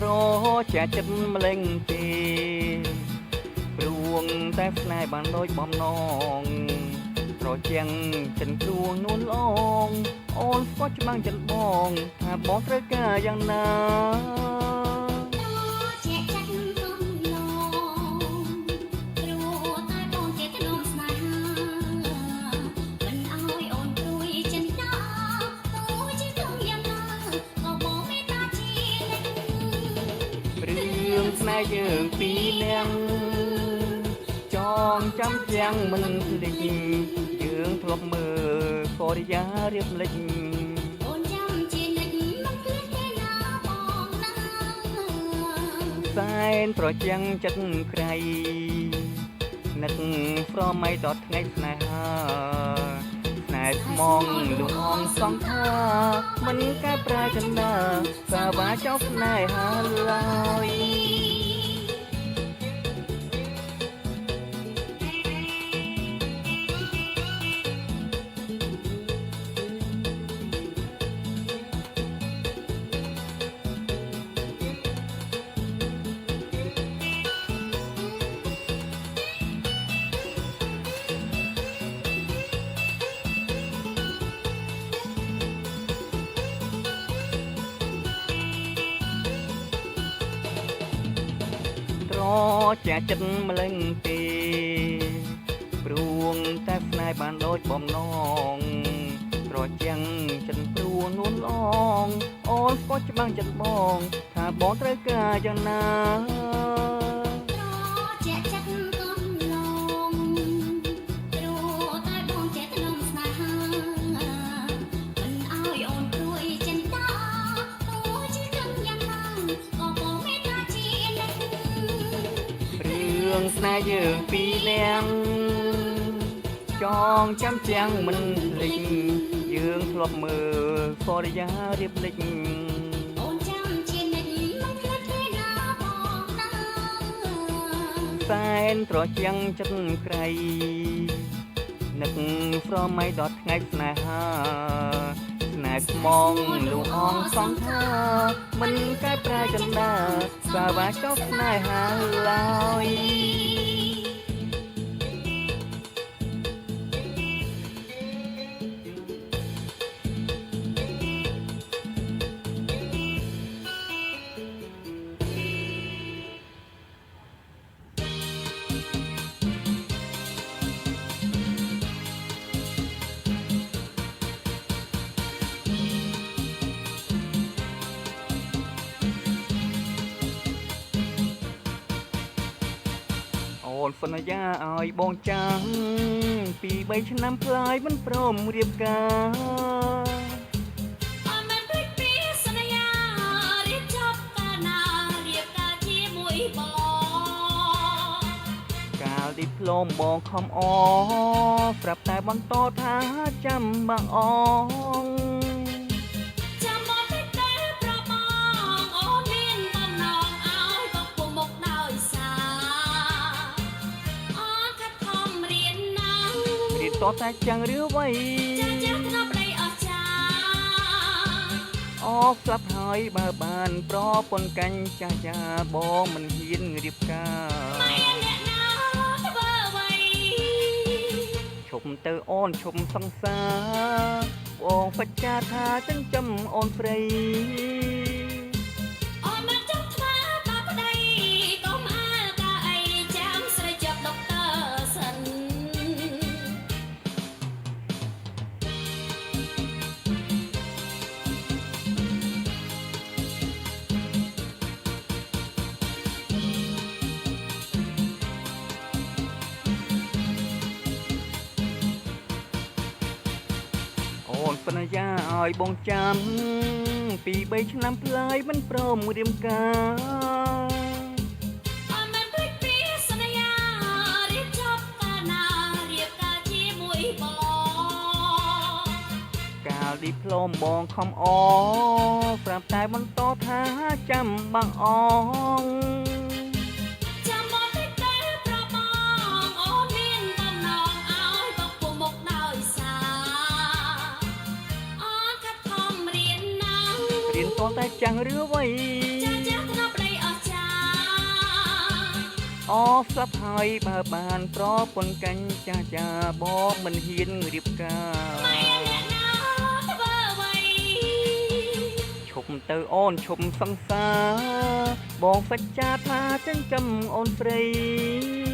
រជាចិត្តម្លេងទេព្រួងតែស្នេហ៍បានដូចបំណងប្រជាងចិនព្រួងនួនឡងអូនស្គាល់ច្បាំងចិនបងថាបងត្រូវការយ៉ាងណារឿងស្នេហ៍យើងពីរនាក់ចងចាំយ៉ាងមិនភ្លេចយើងធ្លាប់មើលកោរិយារៀបលេចអូនចាំជានិច្ចមិនភ្លេចទេណាបងណាសែនប្រចាំងចិត្តក្រៃនឹកស្រមៃតថ្ងៃស្នេហាស្នេហ៍ស្មងលួងអងសងថាមិនកែប្រែចន្ទាសាវាចោលស្នេហាឡើយជាចិត្តម្លេងទេព្រួងតែស្នេហ៍បានដូចបំណងប្រចាំងចិនព្រួងនួនឡងអូនស្គាល់ច្បាំងចិត្តបងថាបងត្រូវការយ៉ាងណារឿងស្នេហ៍យើងពីរនាក់ចងចាំចាំងមិនភ្លេចយើងធ្លាប់មើលកោរិយារៀបលេចអូនចាំជានិច្ចមិនភ្លេចទេណាបងណាសែនត្រជាំងចិត្តក្រៃនឹកស្រមៃដល់ថ្ងៃស្នេហាស្នេហ៍ស្មងលួងអងសងថាមិនកែប្រែចន្ទាសាវាចោលស្នេហាឡើយអូនសន្យាឲ្យបងចាំពី3ឆ្នាំផ្លាយមិនព្រមរៀបការអូនមិនភ្លេចពីសន្យារៀបចប់កាលណារៀបការជាមួយបងកាលឌីប្លូមបងខំអប្រាប់តែបន្តថាចាំបងអងតតែចាំងរឿវៃចាំថ្នប់ដីអស់ចាអស់ស្លាប់ហើយបើបានប្រពន្ធកាញ់ចាស់ចាបងមិនហ៊ានរៀបការអ្នកណាធ្វើអ្វីឈប់ទៅអូនឈប់សង្សារបងបច្ចាថាចិញ្ចឹមអូនស្រីអូនមិនចង់ធ្វើបាបប្តីកុំអាលកាអីចាំស្រីជាប់ដុកទ័រសិនអូនសន្យាឲ្យបងចាំពី3ឆ្នាំផ្លាយមិនព្រមរៀបការអូនមិនភ្លេចពីសន្យារៀបចប់កាលណារៀបការជាមួយបងកាលឌីប្លូមបងខំអប្រាប់តែបន្តថាចាំបងអងរៀនតតែចាំងរឿវៃចាំថ្នប់ អស្លាប់ហើយបើបានប្រពន្ធកាញ់ចាស់ចាបងមិនហ៊ានរៀបការ ម៉ែអ្នកណាធ្វើអ្វី ឈប់ទៅអូនឈប់សង្សារបងសច្ចាថាចិញ្ចឹមអូនស្រី